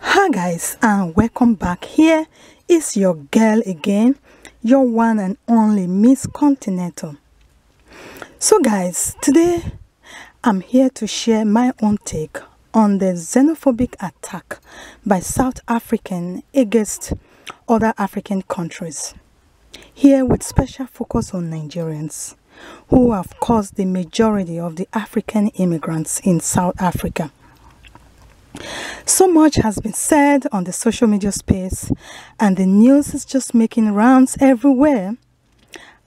Hi guys, and welcome back. Here is your girl again, your one and only Miss Continental. So guys, today I'm here to share my own take on the xenophobic attack by South African against other African countries, here with special focus on Nigerians, who have caused the majority of the African immigrants in South Africa. So much has been said on the social media space, and the news is just making rounds everywhere.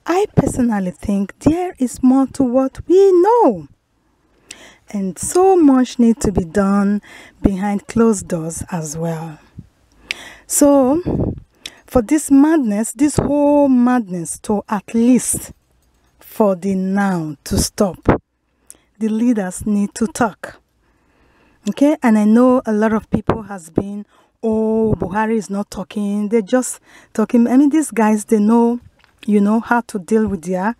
I personally think there is more to what we know, and so much needs to be done behind closed doors as well. So, for this madness, this whole madness, to at least for the now to stop, the leaders need to talk. Okay, and I know a lot of people has been, oh, Buhari is not talking, they're just talking. I mean, these guys, they know, you know, how to deal with their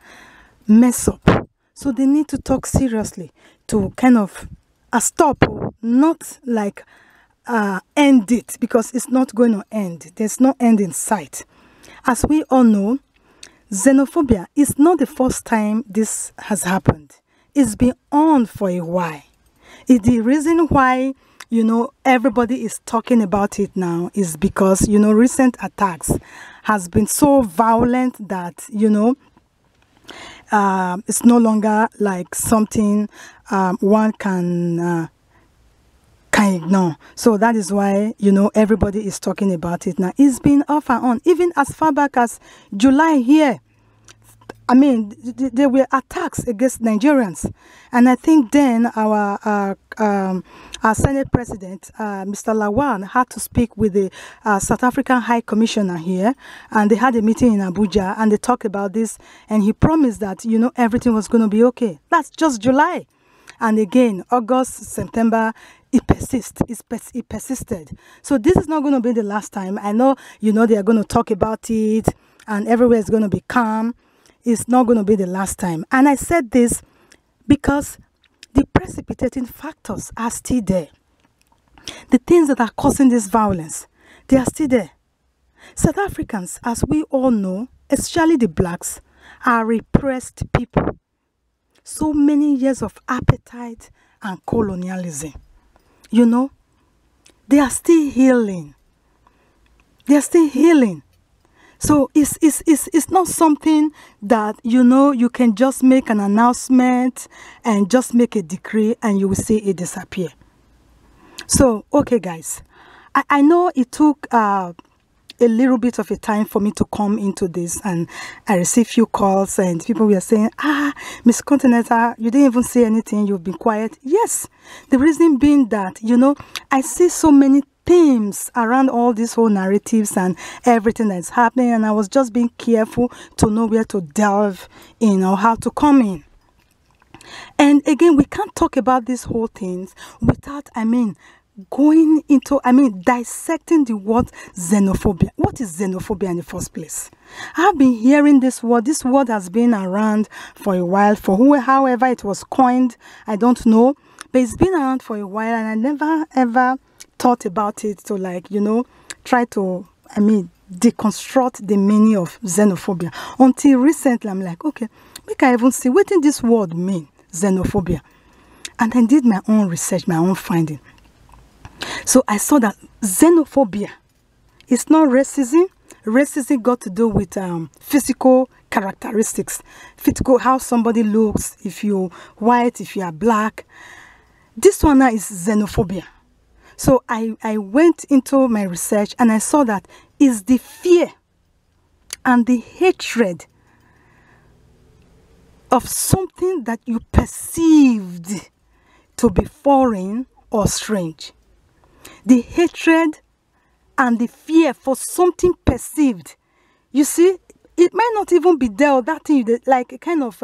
mess up. So they need to talk seriously to kind of stop, not like end it, because it's not going to end. There's no end in sight. As we all know, xenophobia is not the first time this has happened. It's been on for a while. It's the reason why, you know, everybody is talking about it now is because, you know, recent attacks has been so violent that, you know, it's no longer like something one can ignore. So that is why, you know, everybody is talking about it now. It's been off and on, even as far back as July here. I mean, there were attacks against Nigerians, and I think then our Senate President, Mr. Lawan, had to speak with the South African High Commissioner here, and they had a meeting in Abuja, and they talked about this, and he promised that, you know, everything was going to be okay. That's just July, and again, August, September, it persisted. So this is not going to be the last time. I know, you know, they are going to talk about it, and everywhere is going to be calm. It's not going to be the last time. And I said this because the precipitating factors are still there. The things that are causing this violence, they are still there. South Africans, as we all know, especially the blacks, are repressed people. So many years of appetite and colonialism. You know, they are still healing. They are still healing. So it's not something that, you know, you can just make an announcement and just make a decree and you will see it disappear. So, okay, guys, I know it took a little bit of a time for me to come into this, and I received few calls and people were saying, Miss Continental, you didn't even say anything, you've been quiet. Yes, the reason being that, you know, I see so many themes around all these whole narratives and everything that's happening, and I was just being careful to know where to delve in or how to come in. And again, we can't talk about these whole things without, going into, dissecting the word xenophobia. What is xenophobia in the first place? I've been hearing this word. This word has been around for a while, however it was coined, I don't know, but it's been around for a while, and I never ever thought about it to, like, you know, try to, deconstruct the meaning of xenophobia. Until recently, I'm like, okay, make I even see what did this word mean, xenophobia. And I did my own research, my own finding. So I saw that xenophobia is not racism. Racism got to do with physical characteristics, physical, how somebody looks, if you're white, if you are black. This one now is xenophobia. So I went into my research and I saw that is the fear and the hatred of something that you perceived to be foreign or strange. The hatred and the fear for something perceived. You see, it might not even be there, or that thing, like a kind of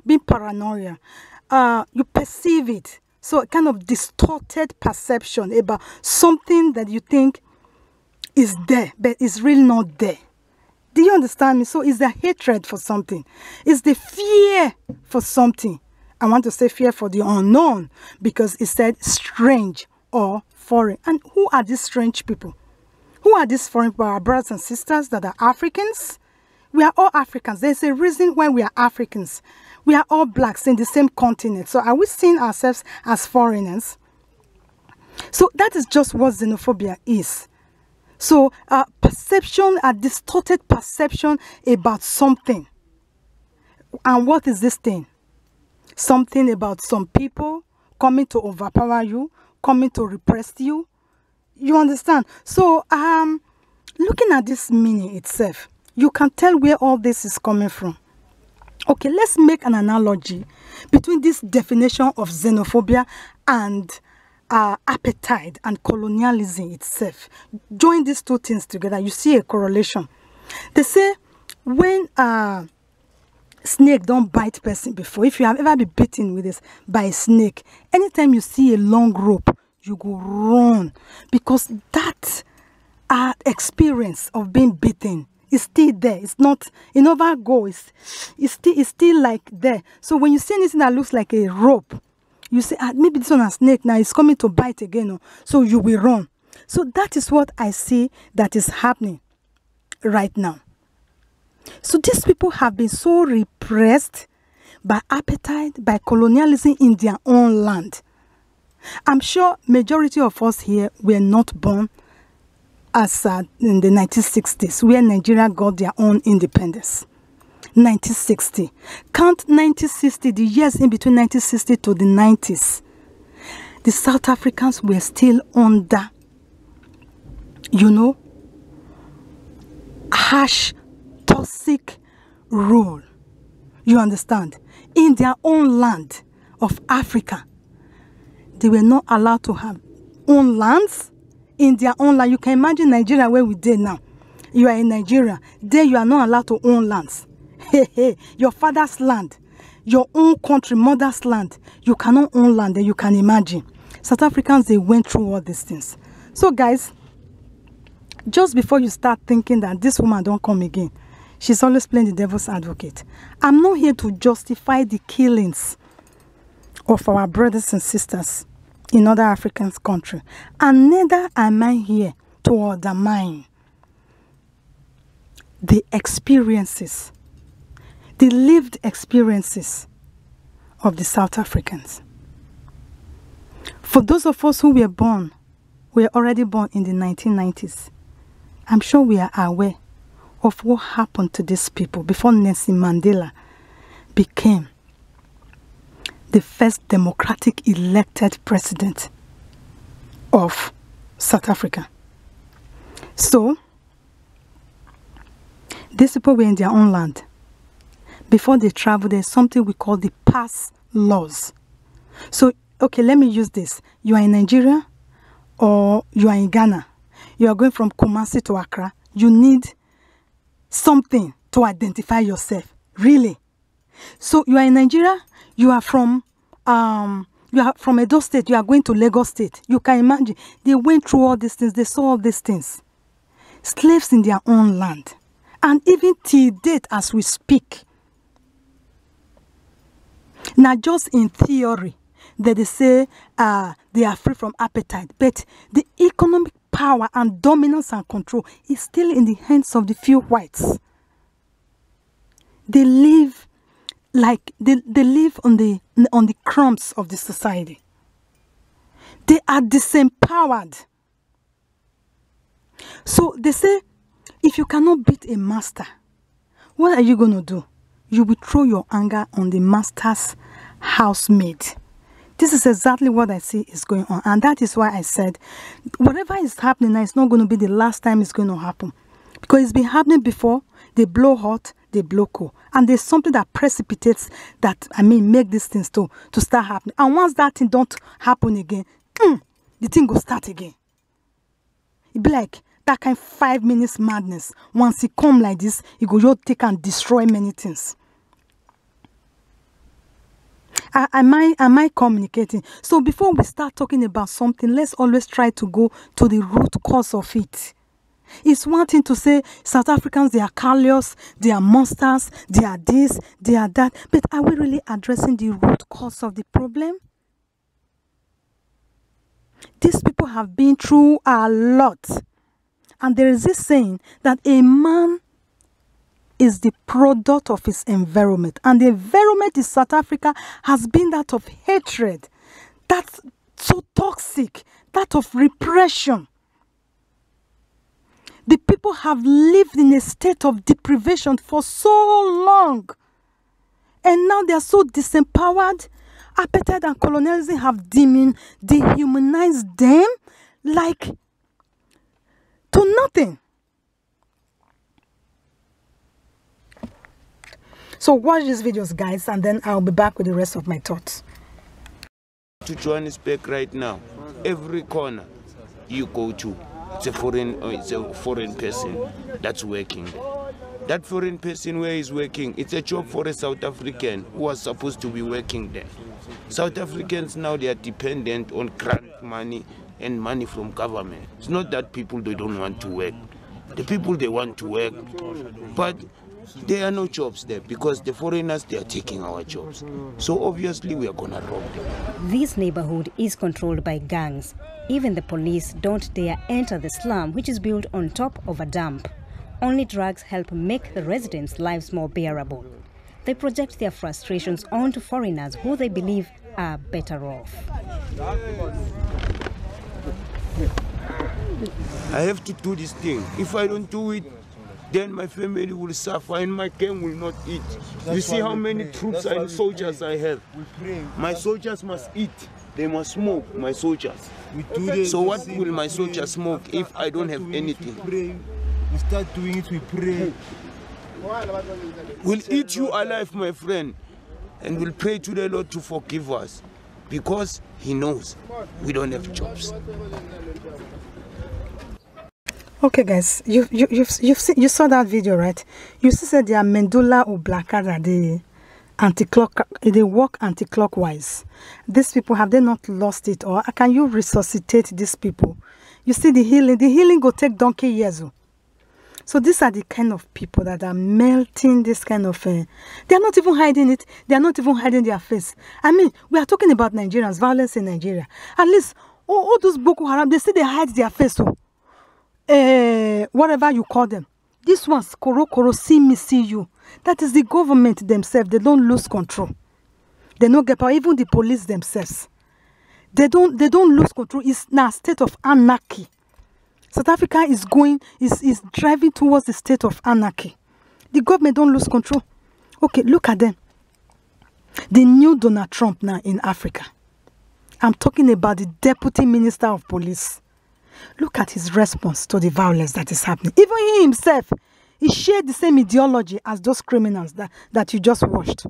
being paranoia. You perceive it. So a kind of distorted perception about something that you think is there, but it's really not there. Do you understand me? So it's the hatred for something. It's the fear for something. I want to say fear for the unknown because it said strange or foreign. And who are these strange people? Who are these foreign people? Our brothers and sisters that are Africans? We are all Africans. There's a reason why we are Africans. We are all blacks in the same continent. So are we seeing ourselves as foreigners? So that is just what xenophobia is. So perception, a distorted perception about something. And what is this thing? Something about some people coming to overpower you, coming to repress you. You understand? So looking at this meaning itself, you can tell where all this is coming from. Okay, let's make an analogy between this definition of xenophobia and appetite and colonialism itself. Join these two things together, you see a correlation. They say when snake don't bite person before, if you have ever been bitten with this by a snake, anytime you see a long rope, you go run, because that experience of being bitten is still there. It's not, it never goes. It's still like there. So when you see anything that looks like a rope, you say, maybe this one a snake now, it's coming to bite again. No? So you will run. So that is what I see that is happening right now. So these people have been so repressed by appetite, by colonialism in their own land. I'm sure majority of us here were not born as in the 1960s, where Nigeria got their own independence. 1960. Count 1960, the years in between 1960 to the 90s. The South Africans were still under, you know, harsh, toxic rule. You understand? In their own land of Africa, they were not allowed to have own lands. In their own land, you can imagine Nigeria where we did now. You are in Nigeria. There you are not allowed to own lands. Hey, your father's land, your own country, mother's land. You cannot own land. Then you can imagine. South Africans, they went through all these things. So guys, just before you start thinking that this woman don't come again, she's always playing the devil's advocate. I'm not here to justify the killings of our brothers and sisters in other African countries. And neither am I here to undermine the experiences, the lived experiences of the South Africans. For those of us who were born, we were already born in the 1990s. I'm sure we are aware of what happened to these people before Nelson Mandela became the first democratic elected president of South Africa. So, these people were in their own land. Before they travel, there's something we call the pass laws. So, okay, let me use this. You are in Nigeria or you are in Ghana. You are going from Kumasi to Accra. You need something to identify yourself. Really. So, you are in Nigeria, you are from Edo State, you are going to Lagos State. You can imagine. They went through all these things. They saw all these things. Slaves in their own land. And even till date as we speak. Now just in theory, that they say they are free from appetite. But the economic power and dominance and control is still in the hands of the few whites. They live like they live on the crumbs of the society. They are disempowered. So they say, if you cannot beat a master, what are you going to do? You will throw your anger on the master's housemaid. This is exactly what I see is going on. And that is why I said, whatever is happening now, it's not going to be the last time it's going to happen. Because it's been happening before. They blow hot, they blow cold. And there's something that precipitates that, make these things to start happening. And once that thing don't happen again, the thing will start again. It be like that kind of 5 minutes madness. Once it come like this, it go just take and destroy many things. Am I communicating? So before we start talking about something, let's always try to go to the root cause of it. It's one thing to say South Africans, they are callous, they are monsters, they are this, they are that. But are we really addressing the root cause of the problem? These people have been through a lot. And there is this saying that a man is the product of his environment. And the environment in South Africa has been that of hatred. That's so toxic. That of repression. The people have lived in a state of deprivation for so long. And now they are so disempowered. Apartheid and colonialism have dehumanized them like to nothing. So watch these videos, guys, and then I'll be back with the rest of my thoughts. To Johannesburg right now, every corner you go to, it's a foreign person that's working there. That foreign person where he's working, it's a job for a South African who was supposed to be working there. South Africans now, they are dependent on grant money and money from government. It's not that people, they don't want to work. The people, they want to work, but there are no jobs there because the foreigners, they are taking our jobs. So obviously we are gonna rob them. This neighborhood is controlled by gangs. Even the police don't dare enter the slum, which is built on top of a dump. Only drugs help make the residents' lives more bearable. They project their frustrations onto foreigners who they believe are better off. I have to do this thing. If I don't do it, then my family will suffer and my gang will not eat. You see how many troops and soldiers I have. My soldiers must eat. They must smoke, my soldiers. So what will my soldiers smoke if I don't have anything? We start doing it, we pray. We'll eat you alive, my friend, and we'll pray to the Lord to forgive us because He knows we don't have jobs. Okay, guys, you saw that video, right? You see that their medulla oblongata, they work anti-clockwise. These people, have they not lost it, or can you resuscitate these people? You see the healing go take donkey years. So these are the kind of people that are melting this kind of... they are not even hiding it. They are not even hiding their face. I mean, we are talking about Nigerians, violence in Nigeria. At least, all those Boko Haram, they say they hide their face. So, whatever you call them. This one's Koro, see me, see you. That is the government themselves. They don't lose control. They don't get power. Even the police themselves. They don't lose control. It's now a state of anarchy. South Africa is driving towards the state of anarchy. The government don't lose control. Okay, look at them. The new Donald Trump now in Africa. I'm talking about the Deputy Minister of Police. Look at his response to the violence that is happening. Even he himself, he shared the same ideology as those criminals that you just watched.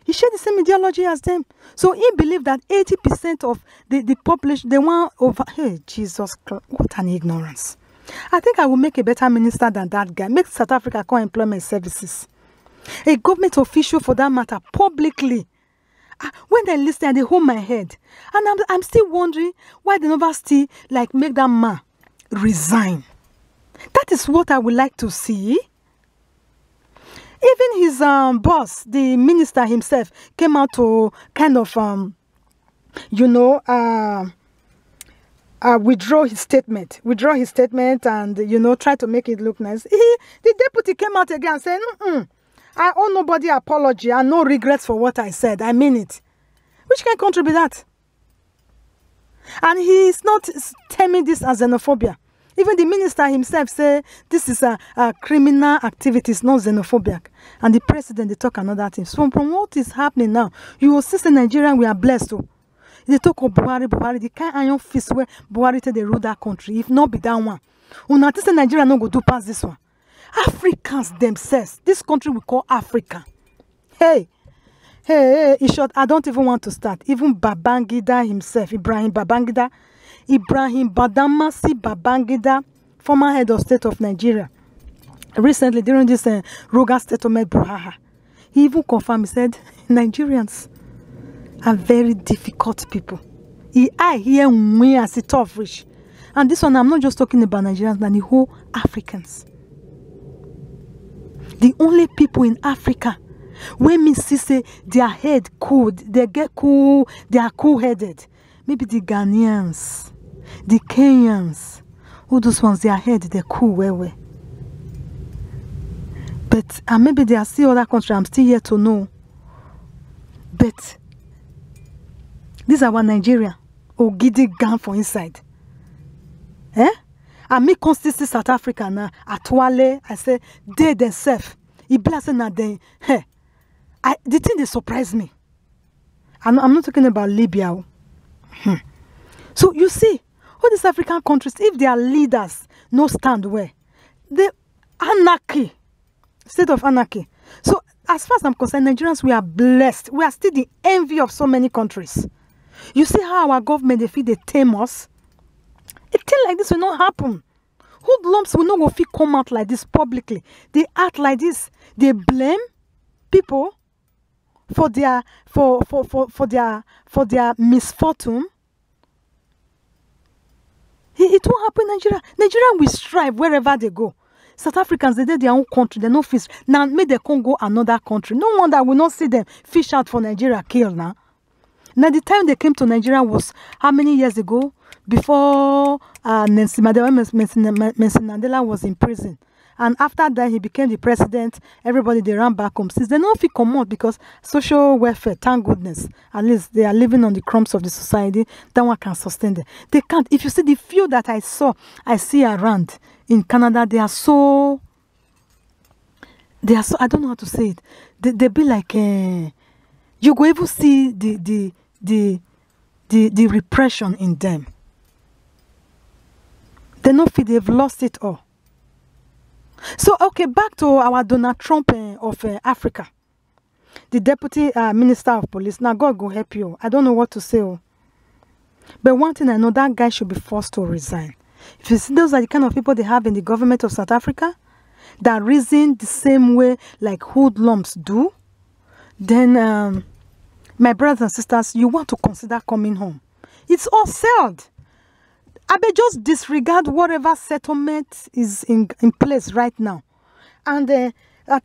He shared the same ideology as them. So he believed that 80% of the population, they want over... Hey, Jesus Christ, what an ignorance. I think I will make a better minister than that guy. Make South Africa call employment services. A government official, for that matter, publicly. When they listen, they hold my head. And I'm still wondering why they never still make that man resign. That is what I would like to see. Even his boss, the minister himself, came out to kind of, withdraw his statement. And, try to make it look nice. The deputy came out again saying, I owe nobody apology and no regrets for what I said. I mean it. Which can contribute that? And he is not terming this as xenophobia. Even the minister himself say this is a criminal activity, it's not xenophobia. And the president, they talk another thing. So from what is happening now, you will see in Nigeria, we are blessed too. They talk of Buhari, the kind iron fist where Buhari tell they rule that country. If not be that one. Una say Nigeria no go do past this one. Africans themselves, this country we call Africa. Hey, in short, I don't even want to start. Even Babangida himself, Ibrahim Badamasi Babangida, former head of state of Nigeria, recently during this Roga Settlement Brouhaha, he even confirmed, he said, Nigerians are very difficult people. I hear me as a tough rich. And this one, I'm not just talking about Nigerians, but the whole Africans. The only people in Africa, when me see say their head cool, they get cool, they are cool-headed. Maybe the Ghanaians, the Kenyans, all those ones, their head, they're cool, well. But, and maybe there are still other countries, I'm still here to know. But, these are one Nigeria, or Gidi Gang for inside. Eh? And me constantly South Africa now, Atwale, I say, they themselves, it blessing na they, hey, the thing they surprise me. I'm not talking about Libya. So you see, all these African countries, if their leaders no stand where, they anarchy, state of anarchy. So as far as I'm concerned, Nigerians, we are blessed. We are still the envy of so many countries. You see how our government, they feel they tame us. A thing like this will not happen. Hoodlums will not go fit come out like this publicly. They act like this. They blame people for their misfortune. It won't happen in Nigeria. Nigeria will strive wherever they go. South Africans, they did their own country. They no fish. Now, may they can't go another country. No wonder we not see them fish out for Nigeria kill now. Now, the time they came to Nigeria was how many years ago? Before Nelson Mandela was in prison. And after that, he became the president. Everybody, they ran back home. Since they don't feel come out because social welfare, thank goodness, at least they are living on the crumbs of the society. That one can sustain them. They can't. If you see the few that I see around in Canada, they are so, I don't know how to say it. They be like, you go even see the repression in them. They know they've lost it all. So, okay, back to our Donald Trump of Africa. The Deputy Minister of Police. Now, God will help you. I don't know what to say. But one thing I know, that guy should be forced to resign. If you see those are the kind of people they have in the government of South Africa, that reason the same way like hoodlums do, then, my brothers and sisters, you want to consider coming home. It's all settled. I bet just disregard whatever settlement is in place right now. And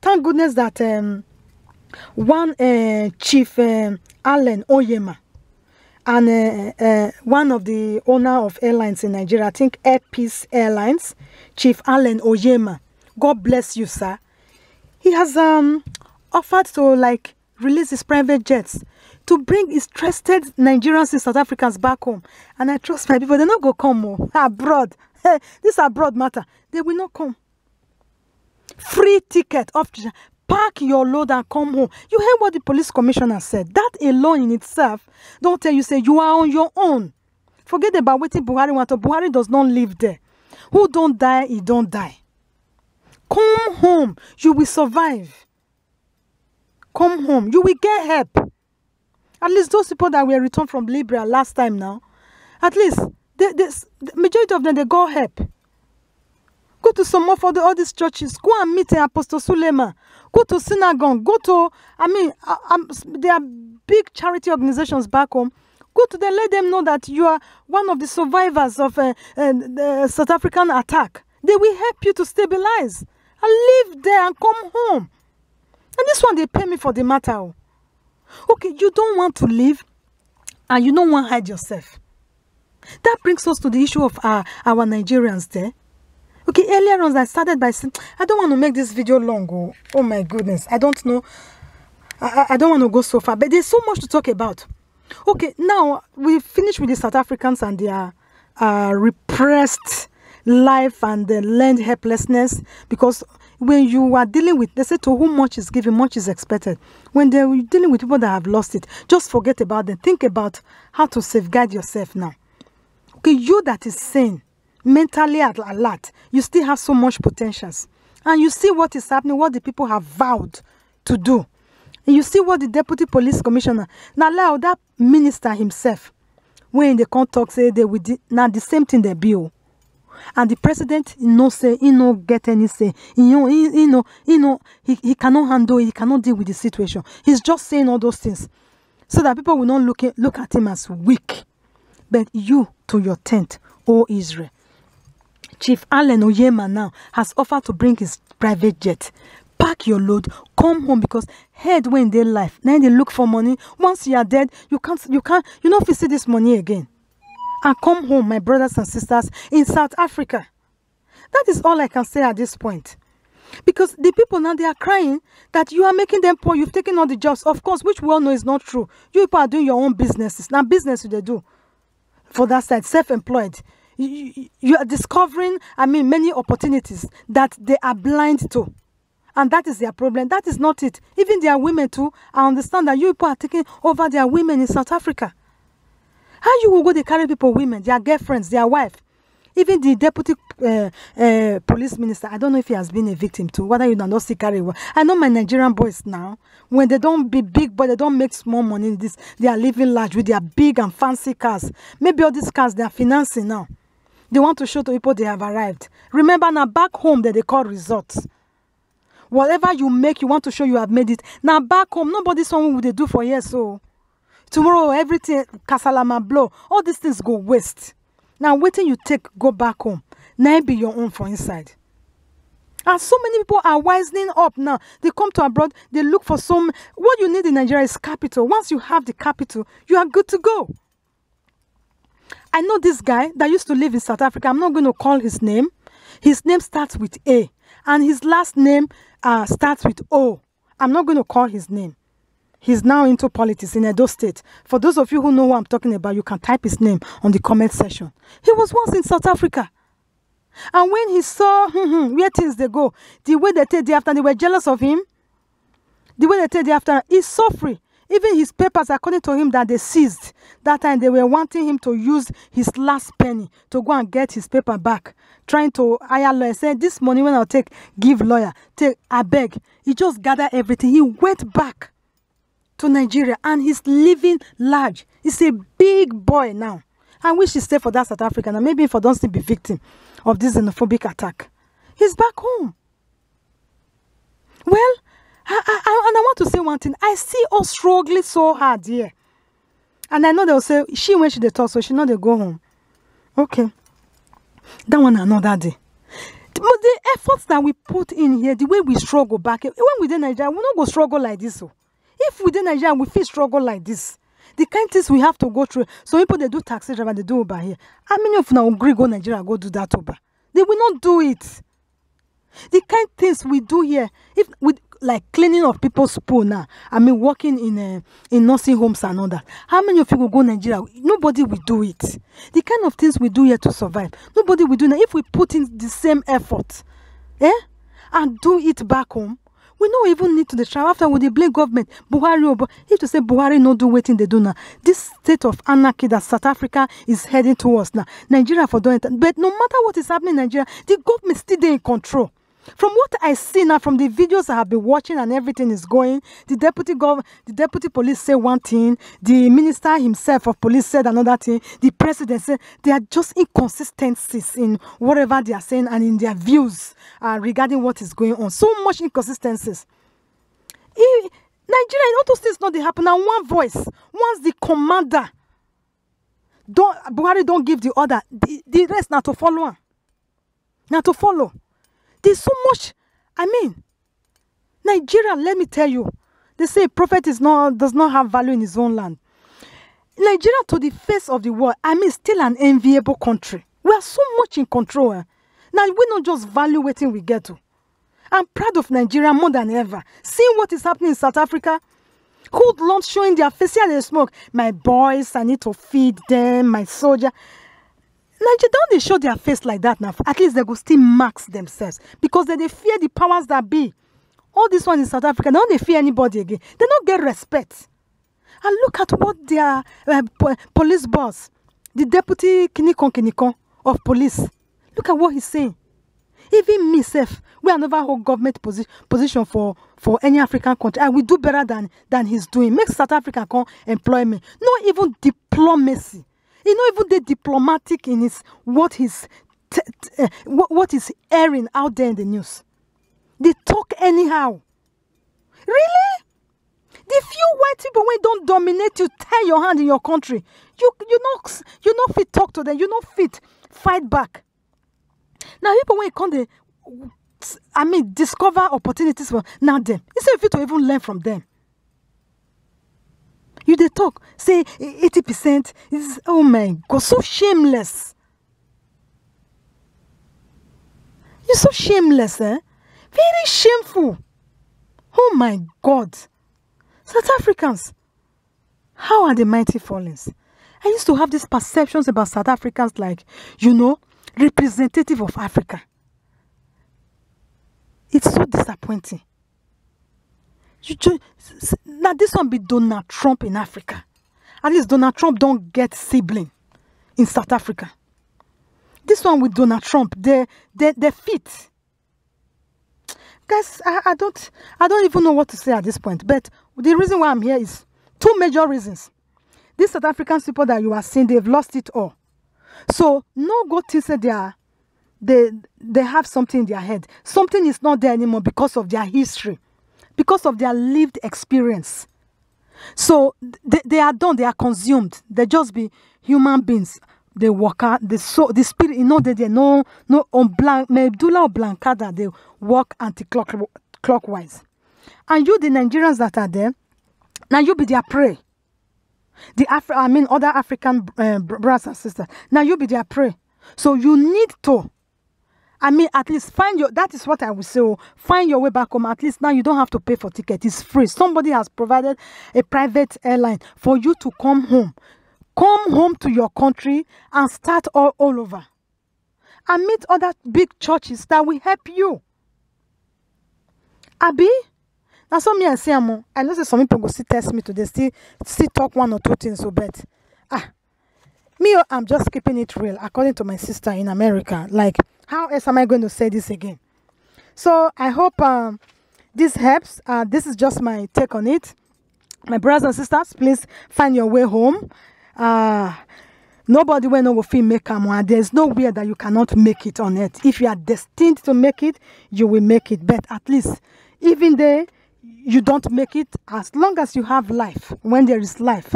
thank goodness that one Chief Allen Oyema and one of the owner of airlines in Nigeria, I think Air Peace Airlines, Chief Allen Oyema, God bless you, sir. He has offered to like release his private jets to bring his trusted Nigerians and South Africans back home. And I trust my people, they're not going to come more abroad. Hey, this abroad matter. They will not come. Free ticket off. Pack your load and come home. You heard what the police commissioner said. That alone in itself, don't tell you, say you are on your own. Forget about waiting Buhari want to. Buhari does not live there. Who don't die, he don't die. Come home. You will survive. Come home. You will get help. At least those people that were returned from Libya last time now, at least the majority of them, they got help. Go to some of all these churches. Go and meet Apostle Suleiman. Go to synagogue. Go to, there are big charity organizations back home. Go to them, let them know that you are one of the survivors of the South African attack. They will help you to stabilize. And live there and come home. And this one, they pay me for the matter. Okay, you don't want to live and you don't want to hide yourself. That brings us to the issue of our Nigerians there. Okay, earlier on I started by saying, I don't want to make this video long. Oh my goodness, I don't know. I don't want to go so far, but there's so much to talk about. Okay, now we finished with the South Africans and their repressed life and the learned helplessness, because when you are dealing with, they say to whom much is given, much is expected. When they're dealing with people that have lost it, just forget about them. Think about how to safeguard yourself now. Okay, you that is sane, mentally alert, you still have so much potentials. And you see what is happening, what the people have vowed to do. And you see what the Deputy Police Commissioner, now allow that minister himself, when they can't talk, say they will, now the same thing they build. And the president, he no get any say. He cannot handle it. He cannot deal with the situation. He's just saying all those things so that people will not look at him as weak. But you, to your tent, O Israel, Chief Allen Oyema now has offered to bring his private jet. Pack your load, come home, because head when they life. Now they look for money. Once you are dead, you not see this money again. And come home, my brothers and sisters in South Africa. That is all I can say at this point. Because the people now, they are crying that you are making them poor. You've taken all the jobs, of course, which we all know is not true. You people are doing your own businesses. Now, business they do for that side, self-employed. You are discovering, many opportunities that they are blind to. And that is their problem. That is not it. Even their women too, I understand that you people are taking over their women in South Africa. How you will go to carry people, women, their girlfriends, their wife? Even the deputy police minister, I don't know if he has been a victim too, whether you not see carry one. I know my Nigerian boys now, when they don't be big, but they don't make small money in this, they are living large with their big and fancy cars. Maybe all these cars, they are financing now. They want to show to people they have arrived. Remember now, back home that they call results. Whatever you make, you want to show you have made it. Now back home, nobody someone would they do for years. So tomorrow, everything, kasalama blow, all these things go waste. Now, waiting you take, go back home. Now be your own for inside. And so many people are wisening up now. They come to abroad, they look for some. What you need in Nigeria is capital. Once you have the capital, you are good to go. I know this guy that used to live in South Africa. I'm not going to call his name. His name starts with A. And his last name starts with O. I'm not going to call his name. He's now into politics in Edo State. For those of you who know what I'm talking about, you can type his name on the comment section. He was once in South Africa. And when he saw where things they go, the way they take the after, they were jealous of him. The way they take the after, he's so free. Even his papers, according to him, that they seized. That time they were wanting him to use his last penny to go and get his paper back. Trying to hire lawyer. Say, this money when I'll take, give lawyer. Take, I beg. He just gathered everything. He went back to Nigeria and he's living large. He's a big boy now. I wish he stayed for that South Africa. And maybe if I don't still be victim of this xenophobic attack. He's back home. Well, and I want to say one thing. I see us struggling so hard here. And I know they'll say, she when she they talk, so she know they go home. Okay. That one another day. But the efforts that we put in here, the way we struggle back, when we did Nigeria, we not go struggle like this. So. If we did Nigeria, we feel struggle like this. The kind of things we have to go through. So people, they do taxi driver, they do Uber here. How many of now agree go Nigeria, go do that Uber? They will not do it. The kind of things we do here, if with like cleaning of people's poo now, working in nursing homes and all that. How many of you will go Nigeria? Nobody will do it. The kind of things we do here to survive, nobody will do it. If we put in the same effort, and do it back home, we don't even need to the travel. After we blame government, Buhari, if to say Buhari no do waiting they do now. This state of anarchy that South Africa is heading towards now, Nigeria for doing it. But no matter what is happening in Nigeria, the government still there in control. From what I see now, from the videos I have been watching and everything is going, the deputy police say one thing, the minister himself of police said another thing, the president said they are just inconsistencies in whatever they are saying and in their views regarding what is going on. So much inconsistencies. Nigeria, all those things not they happen. Now one voice, once the commander, Buhari don't give the order, the rest now to follow. Now to follow. There's so much, Nigeria, let me tell you, they say prophet does not have value in his own land. Nigeria, to the face of the world, still an enviable country. We are so much in control. Now, we not just value waiting we get to. I'm proud of Nigeria more than ever. Seeing what is happening in South Africa, hoodlums showing their face, here they smoke. My boys, I need to feed them, my soldier. Nigeria, don't they show their face like that now? At least they go still marks themselves. Because they fear the powers that be. All this one in South Africa, they don't fear anybody again. They don't get respect. And look at what their police boss, the deputy Kinikon of police, look at what he's saying. Even myself, we are never hold government position for any African country. I will do better than he's doing. Make South Africa come employ me. Not even diplomacy. He's not even the diplomatic in his what he's airing out there in the news. They talk anyhow. Really? The few white people when don't dominate you, tie your hand in your country. You not fit talk to them. You not fit fight back. Now people when come they, I mean, discover opportunities for now them. Instead of you to even learn from them. You they talk, say 80% is, oh my God, so shameless. You're so shameless, eh? Very shameful. Oh my God. South Africans, how are the mighty fallings? I used to have these perceptions about South Africans like, you know, representative of Africa. It's so disappointing. Now this one be Donald Trump in Africa. At least Donald Trump don't get sibling in South Africa. This one with Donald Trump, they fit. Guys, I don't even know what to say at this point. But the reason why I'm here is two major reasons. These South African people that you are seeing, they've lost it all. So no go think that they have something in their head. Something is not there anymore because of their history, because of their lived experience. So they are done, they are consumed. They just be human beings. They walk out, the spirit, you know, they no on medulla oblongata, they walk anti-clockwise. And you, the Nigerians that are there, now you be their prey. Other African brothers and sisters. Now you be their prey. So you need to, at least that is what I will say. Find your way back home. At least now you don't have to pay for ticket. It's free. Somebody has provided a private airline for you to come home. Come home to your country and start all over. And meet other big churches that will help you. Abi? Now some me I say, I know some people go still test me today, still talk one or two things so bad. I'm just keeping it real according to my sister in America. Like, how else am I going to say this again? So I hope this helps. This is just my take on it. My brothers and sisters, please find your way home. Nobody will know if you make it. There's nowhere that you cannot make it on earth. If you are destined to make it, you will make it. But at least, even there, you don't make it, as long as you have life. When there is life,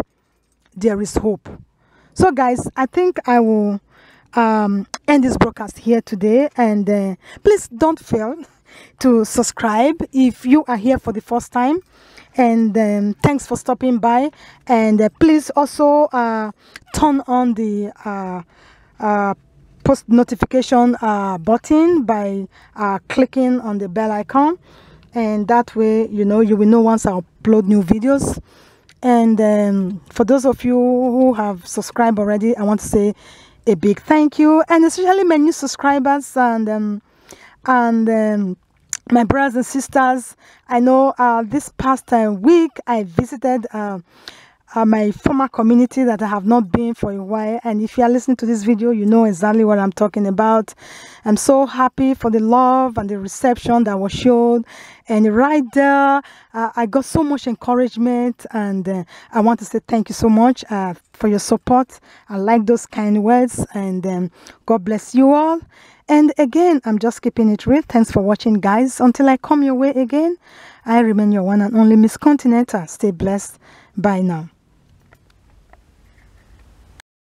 there is hope. So guys, I think I will end this broadcast here today. And please don't fail to subscribe if you are here for the first time. And thanks for stopping by. And please also turn on the post notification button by clicking on the bell icon. And that way, you will know once I upload new videos. And for those of you who have subscribed already, I want to say a big thank you. And especially my new subscribers and my brothers and sisters. I know this past week I visited my former community that I have not been for a while. And if you are listening to this video, you know exactly what I'm talking about. I'm so happy for the love and the reception that was shown. And right there, I got so much encouragement. And I want to say thank you so much for your support. I like those kind words. And God bless you all. And again, I'm just keeping it real. Thanks for watching, guys. Until I come your way again, I remain your one and only Miss Continental. Stay blessed. Bye now.